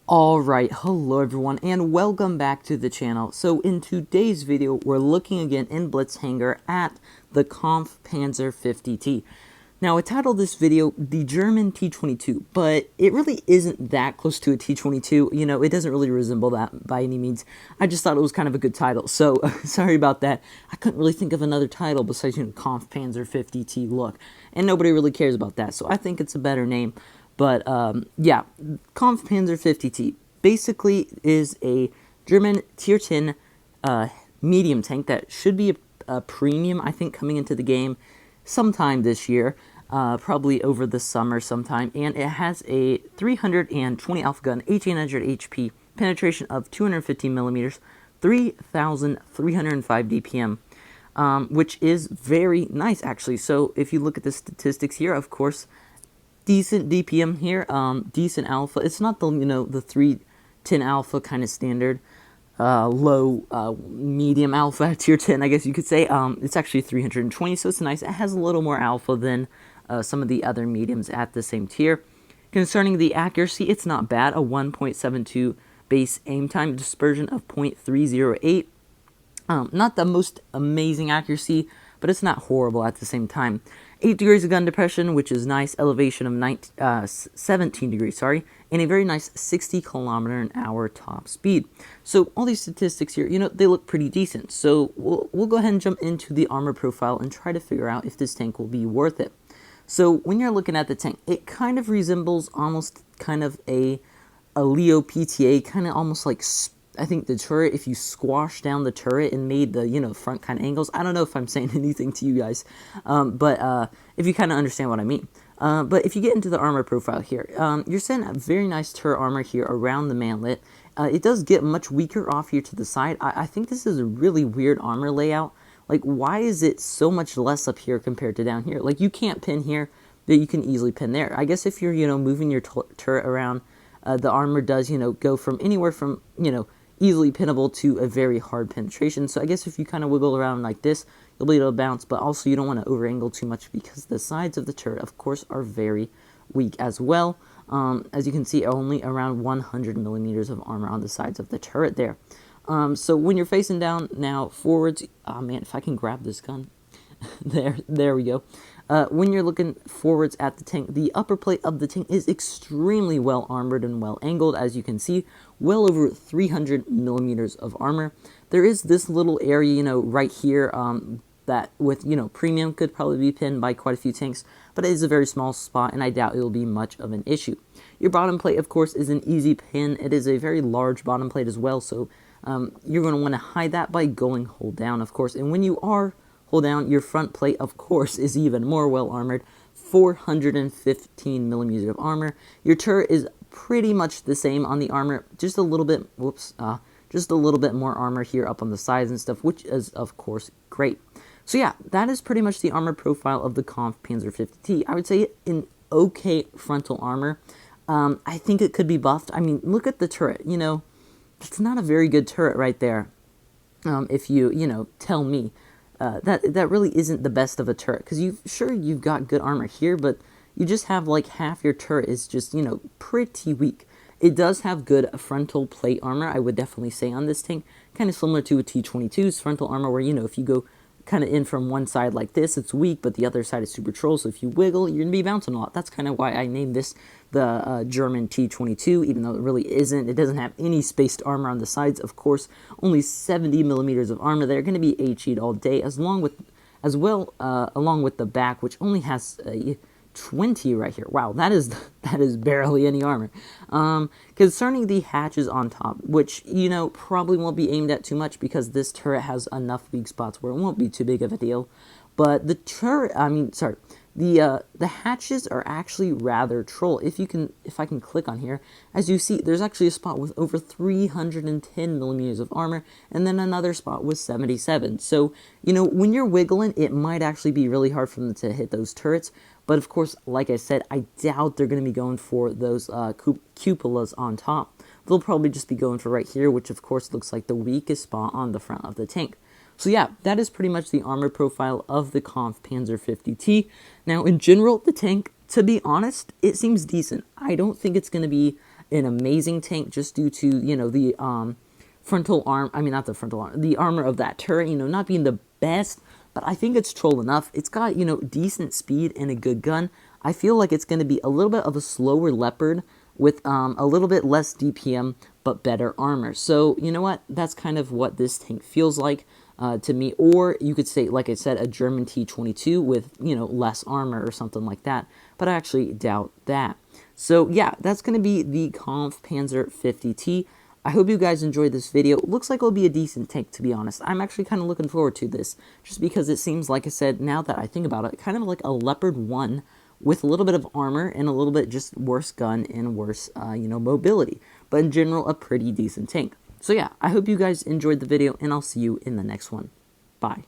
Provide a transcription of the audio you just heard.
Alright, hello everyone and welcome back to the channel. So in today's video, we're looking again in Blitzhanger at the Kampfpanzer 50T. Now I titled this video the German T22, but it really isn't that close to a T22. You know, it doesn't really resemble that by any means. I just thought it was kind of a good title, so sorry about that. I couldn't really think of another title besides, Kampfpanzer 50T look, and nobody really cares about that, so I think it's a better name. But yeah, Kampfpanzer 50T basically is a German tier 10 medium tank that should be a premium, I think, coming into the game sometime this year, probably over the summer sometime. And it has a 320 alpha gun, 1800 HP, penetration of 215 millimeters, 3,305 DPM. Which is very nice, actually. So if you look at the statistics here, of course, decent DPM here, decent alpha. It's not the, the 310 alpha kind of standard, low, medium alpha tier 10, I guess you could say. It's actually 320, so it's nice. It has a little more alpha than some of the other mediums at the same tier. Concerning the accuracy, it's not bad. A 1.72 base aim time, dispersion of 0.308. Not the most amazing accuracy, but it's not horrible at the same time. 8 degrees of gun depression, which is nice. Elevation of 17 degrees, sorry. And a very nice 60 kilometer an hour top speed. So all these statistics here, they look pretty decent. So we'll go ahead and jump into the armor profile and try to figure out if this tank will be worth it. So when you're looking at the tank, it kind of resembles almost kind of a Leo PTA, kind of almost like, I think, the turret, if you squash down the turret and made the, front kind of angles. I don't know if I'm saying anything to you guys, but if you kind of understand what I mean. But if you get into the armor profile here, you're seeing a very nice turret armor here around the manlet. It does get much weaker off here to the side. I think this is a really weird armor layout. Like, why is it so much less up here compared to down here? Like, you can't pin here, but you can easily pin there. I guess if you're, moving your turret around, the armor does, go from anywhere from, easily pinnable to a very hard penetration. So I guess if you kind of wiggle around like this, you'll be able to bounce, but also you don't want to over angle too much because the sides of the turret, of course, are very weak as well. As you can see, only around 100 millimeters of armor on the sides of the turret there. So when you're facing down now forwards, oh man, if I can grab this gun, there we go. When you're looking forwards at the tank, the upper plate of the tank is extremely well armored and well angled, as you can see, well over 300 millimeters of armor. There is this little area, right here, that with, premium could probably be pinned by quite a few tanks, but it is a very small spot, and I doubt it will be much of an issue. Your bottom plate, of course, is an easy pin. It is a very large bottom plate as well, so you're going to want to hide that by going hold down, of course, and when you are hold down, your front plate, of course, is even more well armored, 415 millimeters of armor. Your turret is pretty much the same on the armor, just a little bit, just a little bit more armor here up on the sides and stuff, which is, of course, great. So yeah, that is pretty much the armor profile of the Kampfpanzer 50T. I would say an okay frontal armor. I think it could be buffed. I mean, look at the turret, it's not a very good turret right there, if you, tell me. That really isn't the best of a turret, because you've got good armor here, but you just have like half your turret is just, pretty weak. It does have good frontal plate armor, I would definitely say, on this tank, kind of similar to a T22's frontal armor, where, if you go kind of in from one side like this, it's weak, but the other side is super troll, so if you wiggle, you're going to be bouncing a lot. That's kind of why I named this the German T22, even though it really isn't. It doesn't have any spaced armor on the sides, of course, only 70 millimeters of armor. They're going to be HE'd all day, along with the back, which only has 20 right here. Wow, that is barely any armor. Concerning the hatches on top, which, probably won't be aimed at too much because this turret has enough weak spots where it won't be too big of a deal. But the turret, the hatches are actually rather troll. If I can click on here, as you see, there's actually a spot with over 310 millimeters of armor, and then another spot with 77. So, when you're wiggling, it might actually be really hard for them to hit those turrets. But of course, like I said, I doubt they're going to be going for those cupolas on top. They'll probably just be going for right here, which of course looks like the weakest spot on the front of the tank. So yeah, that is pretty much the armor profile of the Kampfpanzer 50T. Now, in general, the tank, to be honest, it seems decent. I don't think it's going to be an amazing tank just due to, you know, the frontal arm, I mean, not the frontal arm, the armor of that turret, you know, not being the best, but I think it's troll enough. It's got, you know, decent speed and a good gun. I feel like it's going to be a little bit of a slower Leopard with a little bit less DPM, but better armor. So, you know what? That's kind of what this tank feels like to me. Or you could say, like I said, a German T22 with, you know, less armor or something like that. But I actually doubt that. So, yeah, that's going to be the Kampf Panzer 50T. I hope you guys enjoyed this video. It looks like it'll be a decent tank, to be honest. I'm actually kind of looking forward to this, just because it seems, like I said, now that I think about it, kind of like a Leopard 1 with a little bit of armor and a little bit just worse gun and worse, you know, mobility. But in general, a pretty decent tank. So yeah, I hope you guys enjoyed the video, and I'll see you in the next one. Bye.